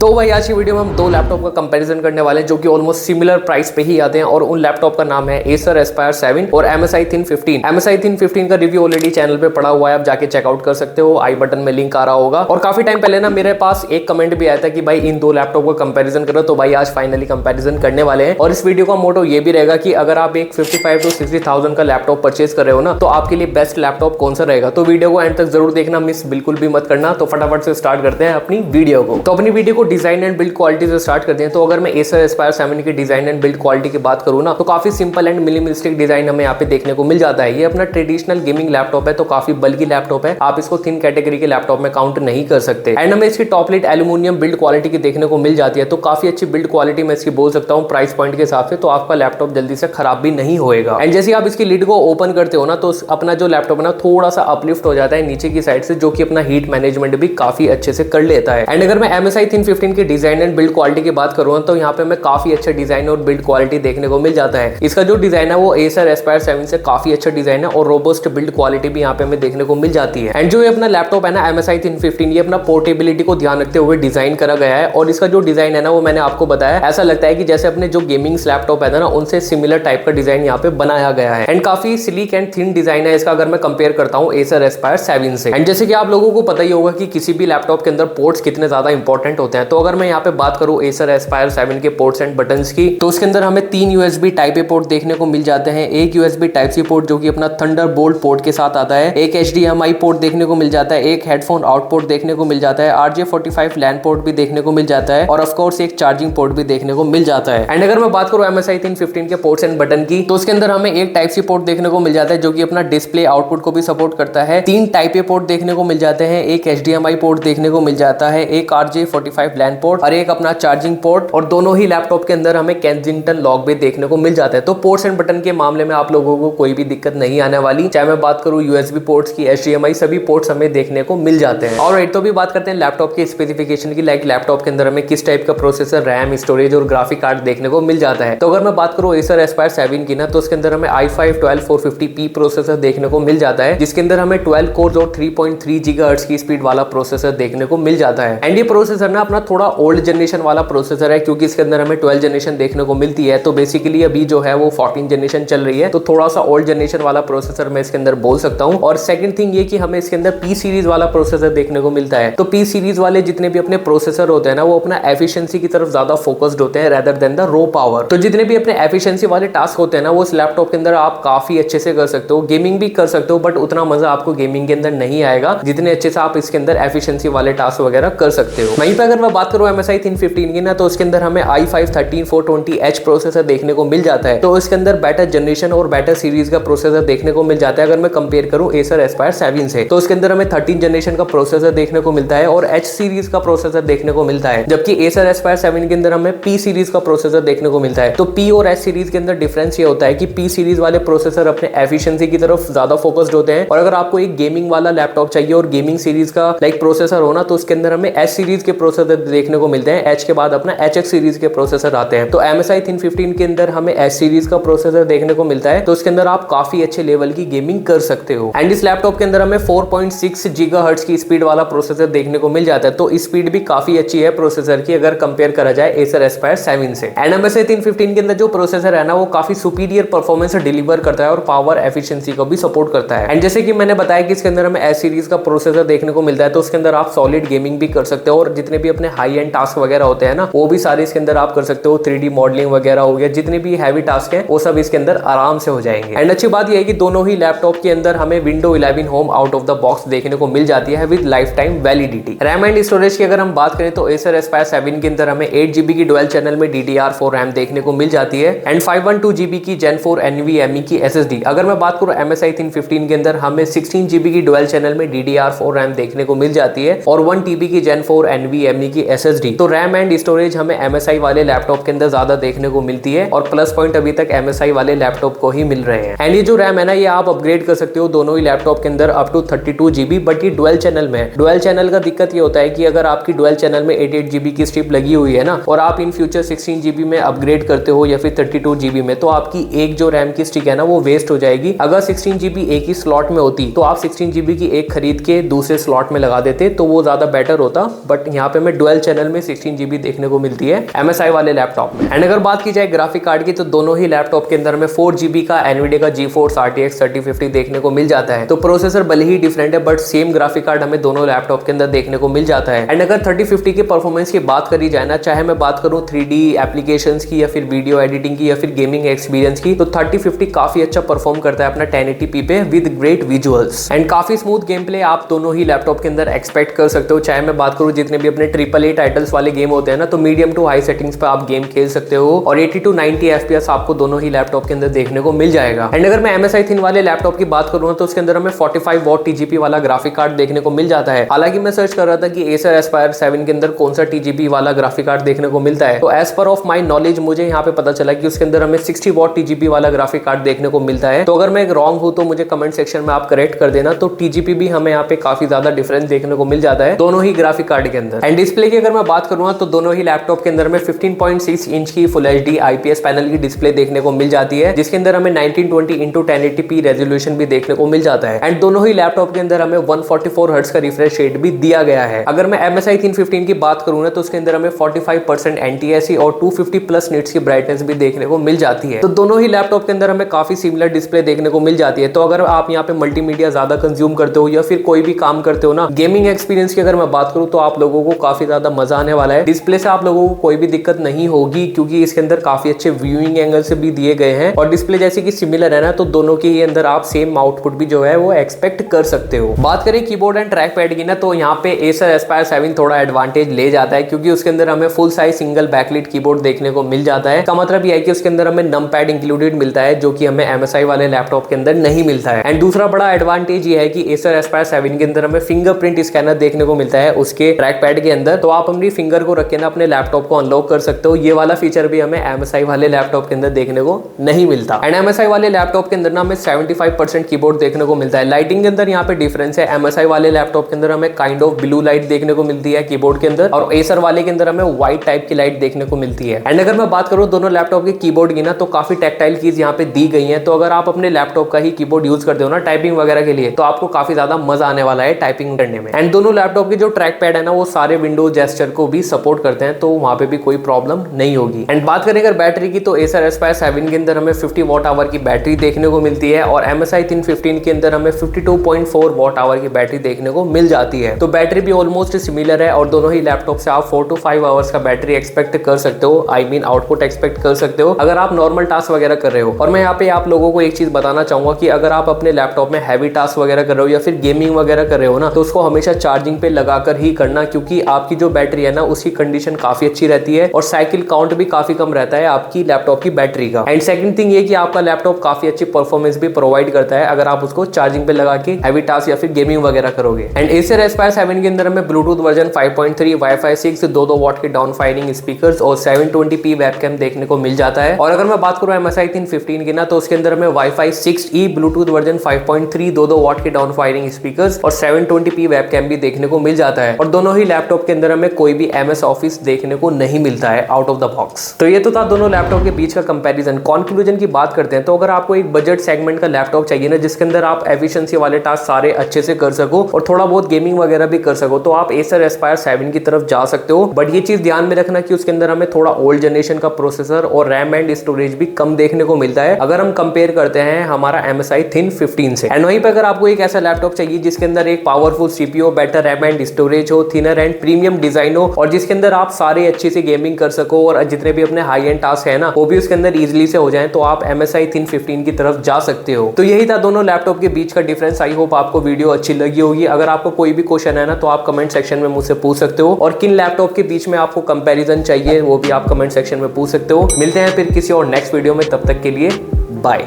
तो भाई आज की वीडियो में हम दो लैपटॉप का कंपैरिजन करने वाले हैं जो कि ऑलमोस्ट सिमिलर प्राइस पे ही आते हैं और उन लैपटॉप का नाम है Acer Aspire 7 और MSI Thin 15। MSI Thin 15 का रिव्यू ऑलरेडी चैनल पे पड़ा हुआ है, आप जाके चेकआउट कर सकते हो, आई बटन में लिंक आ रहा होगा। और काफी टाइम पहले ना मेरे पास एक कमेंट भी आया था कि भाई इन दो लैपटॉप का कंपेरिजन करो, तो भाई आज फाइनली कंपेरिजन करने वाले हैं। और इस वीडियो का मोटो ये भी रहेगा कि अगर आप एक 55 to 60,000 का लैपटॉप परचेज कर रहे हो ना, तो आपके लिए बेस्ट लैपटॉप कौन सा रहेगा। तो वीडियो को एंड तक जरूर देखना, मिस बिल्कुल भी मत करना। तो फटाफट से स्टार्ट करते हैं अपनी वीडियो को। तो अपनी वीडियो को डिजाइन एंड बिल्ड क्वालिटी से स्टार्ट करते हैं। तो अगर मैं Acer Aspire 7 की डिजाइन एंड बिल्ड क्वालिटी की बात करूं ना, तो काफी सिंपल एंड मिनिमलिस्टिक डिजाइन हमें यहाँ पे देखने को मिल जाता है। ये अपना ट्रेडिशनल गेमिंग लैपटॉप है, तो काफी बल्कि लैपटॉप है, आप इसको थिन कैटेगरी के लैपटॉप में काउंट नहीं कर सकते। एंड हमें इसकी top lid aluminium build quality की देखने को मिल जाती है, तो काफी अच्छी बिल्ड क्वालिटी मैं इसकी बोल सकता हूँ प्राइस पॉइंट के हिसाब से। तो आपका लैपटॉप जल्दी से खराब भी नहीं होएगा। एंड जैसे आप इसकी लिड को ओपन करते हो ना, तो अपना जो लैपटॉप है ना थोड़ा सा अपलिफ्ट हो जाता है नीचे की साइड से, जो कि अपना हीट मैनेजमेंट भी काफी अच्छे से कर लेता है। एंड अगर मैं MSI Thin 15 की डिजाइन एंड बिल्ड क्वालिटी की बात करूँ तो यहाँ पे हमें काफी अच्छा डिजाइन और बिल्ड क्वालिटी देखने को मिल जाता है। इसका जो डिजाइन है वो Acer Aspire 7 से काफी अच्छा डिजाइन है और रोबस्ट बिल्ड क्वालिटी भी यहाँ पे हमें देखने को मिल जाती है। एंड जो ये अपना लैपटॉप है ना MSI Thin 15, ये अपना पोर्टेबिलिटी को ध्यान रखते हुए डिजाइन करा गया है। और इसका जो डिजाइन है ना वो मैंने आपको बताया, ऐसा लगता है कि जैसे अपने जो गेमिंग लैपटॉप है ना उनसे सिमिलर टाइप का डिजाइन यहाँ पे बनाया गया है। एंड काफी स्लीक एंड थिन डिजाइन है इसका, अगर मैं कंपेयर करता हूँ Acer Aspire 7 से। एंड जैसे कि आप लोगों को पता ही होगा कि किसी भी लैपटॉप के अंदर पोर्ट्स कितने ज्यादा इंपॉर्टेंट होते हैं। तो अगर मैं यहाँ पे बात करूँ Acer Aspire 7 के पोर्ट्स एंड बटन्स की, तो उसके अंदर हमें 3 USB टाइप ए पोर्ट देखने को मिल जाते हैं। एक USB टाइप सी पोर्ट जो कि अपना थंडरबोल्ट पोर्ट के साथ आता है, एक HDMI पोर्ट देखने को मिल जाता है, एक हेडफोन आउटपुट देखने को मिल जाता है, RJ45 लैन पोर्ट भी देखने को मिल जाता है, और ऑफ कोर्स एक चार्जिंग पोर्ट भी देखने को मिल जाता है। एंड अगर मैं बात करूं MSI Thin 15 के पोर्ट्स एंड बटन की, तो उसके अंदर हमें एक टाइप सी पोर्ट देखने को मिल जाता है जो कि अपना डिस्प्ले आउटपुट को भी सपोर्ट करता है। 3 टाइप ए पोर्ट देखने को मिल जाते हैं, एक HDMI पोर्ट देखने को मिल जाता है, एक RJ45 लैन पोर्ट और एक अपना चार्जिंग पोर्ट। और दोनों ही लैपटॉप के अंदर हमें केंजिंगटन लॉक भी देखने को मिल जाता है। तो पोर्ट्स एंड बटन के मामले में आप लोगों को कोई भी दिक्कत नहीं आने वाली, चाहे मैं बात करूं USB पोर्ट्स की, HDMI, सभी पोर्ट्स हमें देखने को मिल जाते हैं। और तो भी बात करते हैं लैपटॉप के स्पेसिफिकेशन की, लाइक लैपटॉप के अंदर हमें किस टाइप का प्रोसेसर, रैम, स्टोरेज और ग्राफिक कार्ड देखने को मिल जाता है। तो अगर मैं बात करूं Acer Aspire 7 की ना, तो उसके अंदर हमें i5 12450P प्रोसेसर देखने को मिल जाता है, जिसके अंदर हमें 12 कोर्स और 3.3 GHz की स्पीड वाला प्रोसेसर देखने को मिल जाता है। एंड ये प्रोसेसर ना अपना थोड़ा ओल्ड जनरेशन वाला प्रोसेसर है, क्योंकि इसके अंदर हमें 12 जनरेशन देखने को मिलती है। तो बेसिकली अभी जो है वो 14 जनरेशन चल रही है, तो थोड़ा सा ओल्ड जनरेशन वाला प्रोसेसर मैं इसके अंदर बोल सकता हूं। और सेकंड थिंग ये कि हमें इसके अंदर P सीरीज वाला प्रोसेसर देखने को मिलता है। तो P सीरीज वाले जितने भी अपने प्रोसेसर होते हैं ना, वो अपना एफिशिएंसी की तरफ ज्यादा फोकस्ड होते हैं rather than the raw power. तो जितने भी अपने एफिशिएंसी वाले टास्क होते हैं ना, वो इस लैपटॉप के अंदर आप काफी अच्छे से कर सकते हो। गेमिंग भी कर सकते हो, बट उतना मजा आपको गेमिंग के अंदर नहीं आएगा जितने अच्छे से आप इसके अंदर एफिशिएंसी वाले टास्क वगैरह कर सकते हो। वहीं पे अगर मैं बात करूं MSI Thin 15 की ना, तो उसके अंदर हमें i5 13420H प्रोसेसर देखने को मिल जाता है। तो इसके अंदर बेटर जनरेशन और बेटर सीरीज का प्रोसेसर देखने को मिल जाता है। अगर मैं कंपेयर करूं Acer Aspire 7 से, तो उसके अंदर हमें 13 जनरेशन का प्रोसेसर देखने को मिलता है और H सीरीज का प्रोसेसर देखने को मिलता है, जबकि Acer Aspire 7 के अंदर हमें P सीरीज का प्रोसेसर देखने को मिलता है। तो P और H सीरीज के अंदर डिफरेंस ये होता है कि P सीरीज वाले प्रोसेसर अपने एफिशिएंसी की तरफ ज्यादा फोकस्ड होते हैं, और अगर आपको एक गेमिंग वाला लैपटॉप चाहिए और गेमिंग सीरीज का लाइक प्रोसेसर होना, तो उसके अंदर हमें H सीरीज के प्रोसेसर देखने को मिलते हैं। H के बाद अपना HX सीरीज के प्रोसेसर आते हैं। तो MSI Thin 15 के अंदर हमें H सीरीज का प्रोसेसर देखने को मिलता है, तो उसके अंदर आप काफी अच्छे लेवल की गेमिंग कर सकते हो। एंड इस लैपटॉप के अंदर हमें 4.6 GHz की स्पीड वाला प्रोसेसर देखने को मिल जाता है। तो स्पीड भी काफी अच्छी है प्रोसेसर की, अगर कंपेयर करा जाए Acer Aspire 7 से। एंड MSI Thin 15 के अंदर जो प्रोसेसर है ना, वो काफी सुपीरियर परफॉर्मेंस डिलीवर करता है और पावर एफिशिएंसी को भी सपोर्ट करता है। एंड जैसे कि मैंने बताया कि इसके अंदर हमें H सीरीज का प्रोसेसर देखने को मिलता है, तो उसके अंदर आप सॉलिड गेमिंग भी कर सकते हो, और जितने भी अपने हाई एंड टास्क वगैरह होते हैं ना, वो भी सारे इसके अंदर आप कर सकते हो। 3D मॉडलिंग वगैरह हो गया, जितने भी हैवी टास्क हैं वो सब इसके अंदर आराम से हो जाएंगे। एंड अच्छी बात यह है कि दोनों ही लैपटॉप के अंदर हमें Windows 11 home out of the box देखने को मिल जाती है with life time validity. RAM and storage की अगर हम बात करें, तो Acer Aspire 7 के अंदर हमें 8GB की डुअल चैनल में DDR4 रैम देखने को मिल जाती है, एंड 512GB की Gen 4 NVMe की SSD। अगर मैं बात करूं MSI Thin 15 के अंदर हमें 16GB की डुअल चैनल में DDR4 रैम देखने को मिल जाती है, और 1TB की Gen 4 NVMe की SSD। तो रैम एंड स्टोरेज हमें MSI वाले लैपटॉप के अंदर ज्यादा देखने को मिलती है, और प्लस पॉइंट अभी तक MSI वाले लैपटॉप को ही मिल रहे हैं। एंड ये जो रैम है ना, ये आप अपग्रेड कर सकते हो दोनों ही लैपटॉप के अंदर अप टू 32GB, बट ये डुअल चैनल में। डुअल चैनल का दिक्कत ये होता है कि अगर आपकी डुअल चैनल में 8GB की स्ट्रिप लगी हुई है ना, और आप इन फ्यूचर 16GB में अपग्रेड करते हो या फिर 32GB में, तो आपकी एक जो रैम की स्टिक है ना, वो वेस्ट हो जाएगी। अगर 16GB एक ही स्लॉट में होती, तो आप 16GB की एक खरीद के दूसरे स्लॉट में लगा देते, तो वो ज्यादा बेटर होता। बट यहाँ पे मैं डुअल डुअल चैनल में 16 GB देखने को मिलती है MSI वाले लैपटॉप में। एंड अगर बात की जाए ग्राफिक कार्ड की, तो दोनों ही लैपटॉप के अंदर में 4 GB का NVIDIA का GeForce RTX 3050 देखने को मिल जाता है। तो प्रोसेसर भले ही डिफरेंट है, बट सेम ग्राफिक कार्ड हमें दोनों लैपटॉप के अंदर देखने को मिल जाता है। एंड अगर 3050 के परफॉर्मेंस की बात करी जाए ना, चाहे मैं बात करूं 3D एप्लीकेशंस की या फिर वीडियो एडिटिंग की या फिर गेमिंग एक्सपीरियंस की, तो 3050 काफी अच्छा परफॉर्म करता है अपना 1080p पे विद ग्रेट विजुअल्स एंड काफी स्मूथ गेम प्ले आप दोनों ही लैपटॉप के अंदर एक्सपेक्ट कर सकते हो। चाहे मैं बात करूं जितने भी अपने AAA टाइटल्स वाले गेम होते हैं ना, तो मीडियम टू हाई सेटिंग्स पे आप गेम खेल सकते हो और 80 to 90 FPS आपको दोनों ही लैपटॉप के अंदर देखने को मिल जाएगा। एंड अगर मैं MSI थिन वाले लैपटॉप की बात करूं तो उसके अंदर हमें 45 वॉट TGP वाला ग्राफिक कार्ड देखने को मिल जाता है। हालांकि मैं सर्च कर रहा था कि Acer Aspire 7 के अंदर कौन सा TGP वाला ग्राफिक कार्ड देखने को मिलता है, तो as per of my knowledge मुझे यहाँ पे पता चला कि उसके अंदर हमें 60 वॉट TGP वाला ग्राफिक कार्ड देखने को मिलता है। तो अगर मैं रॉन्ग हूं तो मुझे कमेंट सेक्शन में आप करेक्ट कर देना। तो TGP भी हमें यहाँ पे काफी ज्यादा डिफरेंस देखने को मिल जाता है दोनों ही ग्राफिक कार्ड के अंदर। एंड डिस्प्ले की अगर मैं बात करूंगा तो दोनों ही लैपटॉप के अंदर में 15.6 इंच की फुल HD IPS पैनल की डिस्प्ले देखने को मिल जाती है, जिसके अंदर हमें 1920x1080p रेजोल्यूशन भी देखने को मिल जाता है। एंड दोनों ही लैपटॉप के अंदर हमें 144 हर्ट्ज का रिफ्रेश रेट भी दिया गया है। अगर मैं MSI थिन 15 की बात करूं ना, तो उसके अंदर हमें 45% NTSC और 250+ निट्स की ब्राइटनेस भी देखने को मिल जाती है। तो दोनों ही लैपटॉप के अंदर हमें काफी सिमिलर डिस्प्ले देखने को मिल जाती है। तो अगर आप यहाँ पे मल्टीमीडिया ज्यादा कंज्यूम करते हो या फिर कोई भी काम करते हो ना, गेमिंग एक्सपीरियंस की अगर मैं बात करूं तो आप लोगों को काफी ज्यादा मजा आने वाला है। डिस्प्ले से आप लोगों को कोई भी दिक्कत नहीं होगी, क्योंकि इसके अंदर काफी अच्छे व्यूइंग एंगल से भी दिए गए हैं और डिस्प्ले जैसे कि सिमिलर है ना, तो दोनों के ही अंदर आप सेम आउटपुट भी जो है वो एक्सपेक्ट कर सकते हो। बात करें कीबोर्ड एंड ट्रैक पैड की ना, तो यहाँ पे Acer Aspire 7 थोड़ा एडवांटेज ले जाता है, क्योंकि उसके अंदर हमें full size single backlit keyboard देखने को मिल जाता है। का मतलब यह है कि उसके अंदर हमें नम पैड इंक्लूडेड मिलता है, जो कि हमें MSI वाले लैपटॉप के अंदर नहीं मिलता है। एंड दूसरा बड़ा एडवांटेज ये है कि Acer Aspire 7 के अंदर हमें फिंगरप्रिंट स्कैनर देखने को मिलता है उसके ट्रैक पैड के अंदर। तो आप अपनी फिंगर को रख के ना अपने लैपटॉप को अनलॉक कर सकते हो। ये वाला फीचर भी हमें MSI वाले लैपटॉप के अंदर देखने को नहीं मिलता। एंड MSI वाले लैपटॉप के अंदर ना हमें 75% कीबोर्ड देखने को मिलता है। लाइटिंग के अंदर यहाँ पे डिफरेंस है। MSI वाले लैपटॉप के अंदर हमें काइंड ऑफ ब्लू लाइट देखने को मिलती है कीबोर्ड के अंदर, और Acer वाले के अंदर हमें व्हाइट टाइप की लाइट देखने को मिलती है। एंड अगर मैं बात करूं दोनों लैपटॉप के कीबोर्ड की ना, तो काफी टैक्टाइल कीज यहाँ पे दी गई हैं। तो अगर आप अपने लैपटॉप का ही कीबोर्ड यूज करते हो ना टाइपिंग वगैरह के लिए, तो आपको काफी ज्यादा मजा आने वाला है टाइपिंग करने में। एंड दोनों लैपटॉप के जो ट्रैक पैड है ना, वो सारे विंडोज जेस्चर को भी सपोर्ट करते हैं, तो वहां पे भी कोई प्रॉब्लम नहीं होगी। एंड बात करें अगर बैटरी की, तो Acer Aspire 7 के अंदर हमें 50 वॉट आवर की बैटरी देखने को मिलती है और MSI थिन 15 के अंदर हमें 52.4 वॉट आवर की बैटरी देखने को मिल जाती है। तो बैटरी भी ऑलमोस्ट सिमिलर है और दोनों ही लैपटॉप से आप 4 to 5 आवर्स का बैटरी एक्सपेक्ट कर सकते हो। आई मीन आउटपुट एक्सपेक्ट कर सकते हो अगर आप नॉर्मल टास्क वगैरह कर रहे हो। और मैं यहाँ पे आप लोगों को एक चीज बताना चाहूंगा कि अगर आप अपने लैपटॉप में हैवी टास्क वगैरह कर रहे हो या फिर गेमिंग वगैरह कर रहे हो ना, तो उसको हमेशा चार्जिंग पे लगाकर ही करना, क्योंकि आपकी जो बैटरी है ना उसकी कंडीशन काफी अच्छी रहती है और साइकिल काउंट भी काफी कम रहता है आपकी लैपटॉप की बैटरी का। एंड सेकंड थिंग ये कि आपका लैपटॉप काफी अच्छी परफॉर्मेंस भी प्रोवाइड करता है अगर आप उसको चार्जिंग पे लगा के हैवी टास्क या फिर गेमिंग वगैरह करोगे। एंड Acer Aspire 7 के अंदर हमें ब्लूटूथ वर्जन 5.3, Wi-Fi 6, 2 वॉट के डाउन फायरिंग स्पीकर्स और 720p वेबकैम देखने को मिल जाता है। और अगर मैं बात करूं MSI थिन 15 की ना, तो उसके अंदर हमें Wi-Fi 6E, Bluetooth version 5.3, 2 what के डाउन फायरिंग स्पीकर्स और 720p वेबकैम भी देखने को मिल जाता है। और दोनों ही लैपटॉप के अंदर हमें कोई भी MS ऑफिस देखने को नहीं मिलता है आउट ऑफ द बॉक्स। तो ये तो था दोनों लैपटॉप के बीच का कंपैरिजन। कंक्लूजन की बात करते हैं, तो अगर आपको एक बजट सेगमेंट का लैपटॉप चाहिए ना, जिसके अंदर आप एफिशिएंसी वाले टास्क सारे अच्छे से कर सको और थोड़ा बहुत गेमिंग वगैरह भी कर सको, तो आप Acer Aspire 7 की तरफ जा सकते हो। बट ये चीज ध्यान में रखना कि उसके अंदर हमें थोड़ा ओल्ड जनरेशन का प्रोसेसर और रैम एंड स्टोरेज भी कम देखने को मिलता है अगर हम कंपेयर करते हैं हमारा MSI थिन 15 से। एंड वहीं पर अगर आपको एक ऐसा लैपटॉप चाहिए जिसके अंदर एक powerful CPU, better RAM and storage हो, थिनर एंड प्रीमियम डिजाइन हो और जिसके अंदर आप सारे अच्छे से गेमिंग कर सको और जितने भी अपने हाई एंड टास्क है ना वो भी उसके अंदर इजीली से हो जाए, तो आप MSI थिन 15 की तरफ जा सकते हो। तो यही था दोनों लैपटॉप के बीच का डिफरेंस। आई होप आपको वीडियो अच्छी लगी होगी। अगर आपको कोई भी क्वेश्चन है ना, तो आप कमेंट सेक्शन में मुझसे पूछ सकते हो और किन लैपटॉप के बीच में आपको कंपैरिजन चाहिए वो भी आप कमेंट सेक्शन में पूछ सकते हो। मिलते हैं फिर किसी और नेक्स्ट वीडियो में, तब तक के लिए बाय।